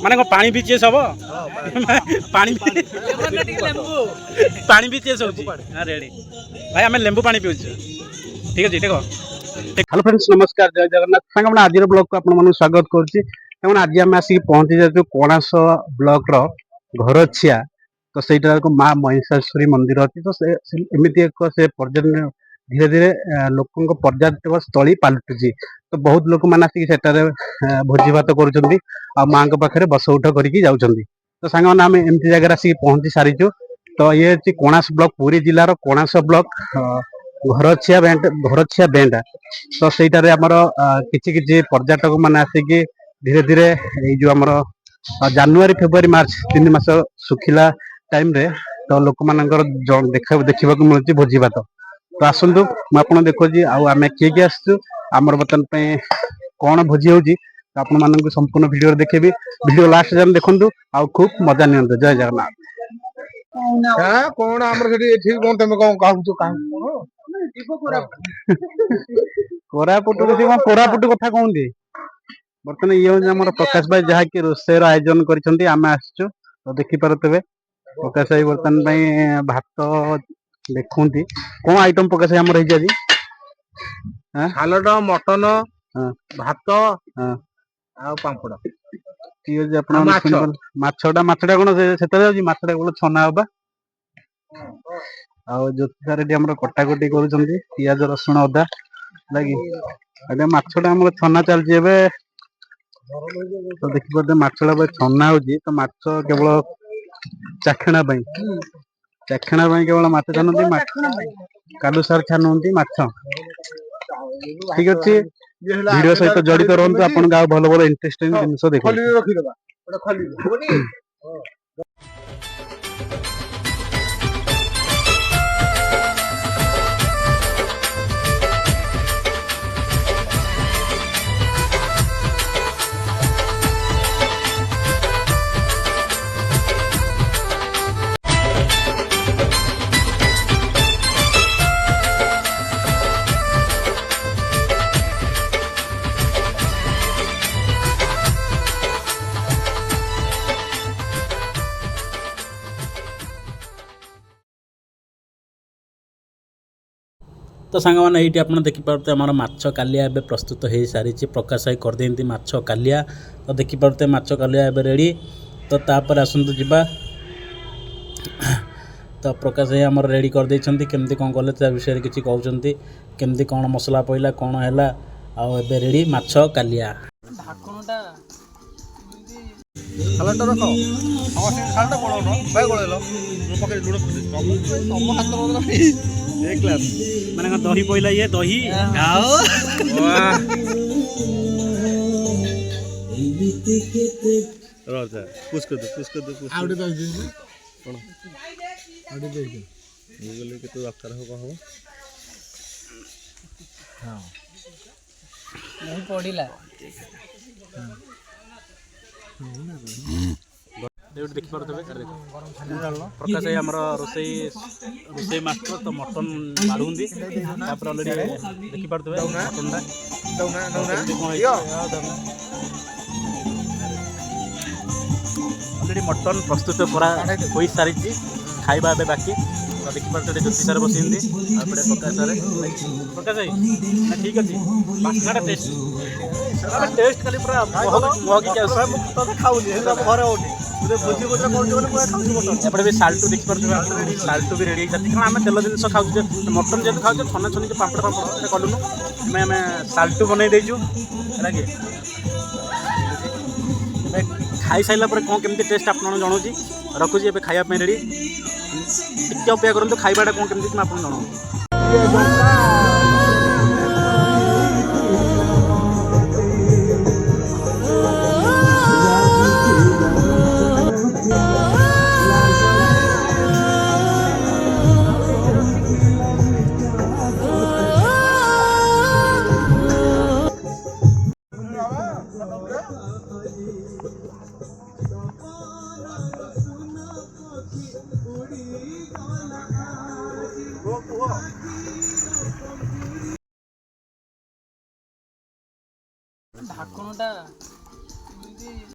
माने को पानी भी चेस हबो पानी पानी भी चेस होची हां रेडी भाई हमें लेंबू पानी पिउछ ठीक है जी देखो हेलो फ्रेंड्स नमस्कार जय जगन्नाथ संग हम आज ब्लॉग को आपण मन स्वागत करछि तेमन आज हम आसी पहुंची जाछु कोणास ब्लॉक रो घरछिया तो सेटा को मां महिषासुरी मंदिर अछि तो से एमिति एक से पर्यटन धीरे धीरे लोकन पर्यटक स्थली पालटुची तो बहुत लोक मान आसिक सेटारे भोजी भात करूछंती आ मां के पाखरे बस उठ करके जाउछंती तो सांग माने हम एमिति जगह आसिक पहुंची सारिछु तो ये अछि कोणास ब्लॉक पुरी जिल्ला रो कोणास ब्लॉक घरछिया बेंड तो सेटारे हमर किछि किछि पर्यटक मान आसिक धीरे धीरे ए जो हमर जनवरी फेब्रुआरी मार्च 3 मास सुखिला टाइम रे तो लोक मानकर देखा मिलुची भोजी भात तो आसतु मुझे देखुची आम किए आसचु आमर बर्तन पे कौन भोजी होची तो आपण मानक संपूर्ण वीडियो देखेबी वीडियो लास्ट जान देखंतु आ खूब मजा नियंतु जय जगन्नाथ कौन आमर सेठी एठी कोन तमे कोन कहू कोरापुट कोरापुट कथा कहूंगी बर्तमान ये हमर प्रकाश भाई जहा कि रोषेर आयोजन करिसंती आमे आसचु तो देखि पारुतबे प्रकाश भाई बर्तमान पे भात देखुंती कौन आइटम प्रकाश भाई हमर हे जी सालड मटन भात आ पांपड़ ठीक अछि आपण माछटा कोन सेता जाउची माछटा कोन छना होबा आ ज्योति सार हमर कटाकटी करूछंती पियाज रसुण अदा लागी अरे माछटा हमर छना चलची एबे तो देखि पते माछटा छना होची तो माछ केवल चाखणा केवल माछ छानती कालू सार छानती माछ ठीक अछि वीडियो सहित जड़ित रहंतु आपण गाव भलो भलो इंटरेस्टिंग जिंस देखो तो सांग मैंने ये आप देखिपे आम माछ कालिया ए प्रस्तुत हो सारी प्रकाश भाई करदे माछ कालिया तो देखिपे माछ कालिया ए रेडी तो तापर आसतु जा तो प्रकाश भाई आम रेडी करदे केमती कौन कले ता विषय किसी कहते केमती कौन मसला पड़ा कौन है आउ रेडी माछ कालिया सालड रख सालड पड़ो भाई गोळेलो मो पके लुण फुटे सब हाथ एक क्लास मैंने दही पहला ये दही आओ वाह रोजा पुश कर दो आउट दे दे कोन आउट दे दे गूगल के तो दरकार हो कहो हां नहीं पड़िला देखि पारतबे प्रकाश भाई हमर रोसई मास्टर तो मटन मारुंदी तापर ऑलरेडी देखि पारतबे मटनटा ऑलरेडी मटन प्रस्तुत करा होई सारी खाइबा बे बाकी तो देखि पारतबे ज्योति सर बसिंदी आपडे प्रकाश भाई ठीक अछि बासनाटा टेस्ट खाली पूरा महगी क्या तो खाउनी हे घर होनी भोजी भोज एपटे भी साल्टू देखि पारे साल्टू भी रेडी होती कारण आम तेल जिन खाऊ मटन जेहतु खाऊ छना छनी पापड़ पापड़ कलुनु आम साल्टू बनई देचु है कि खाई सारा पर कौन केमती टेस्ट आप जनाऊँगी रखुची ए खायापी रेडी टिके अपेक्षा करूँ खाइबाटा कौन केमती मैं आपको जनाऊँ ढाकणटा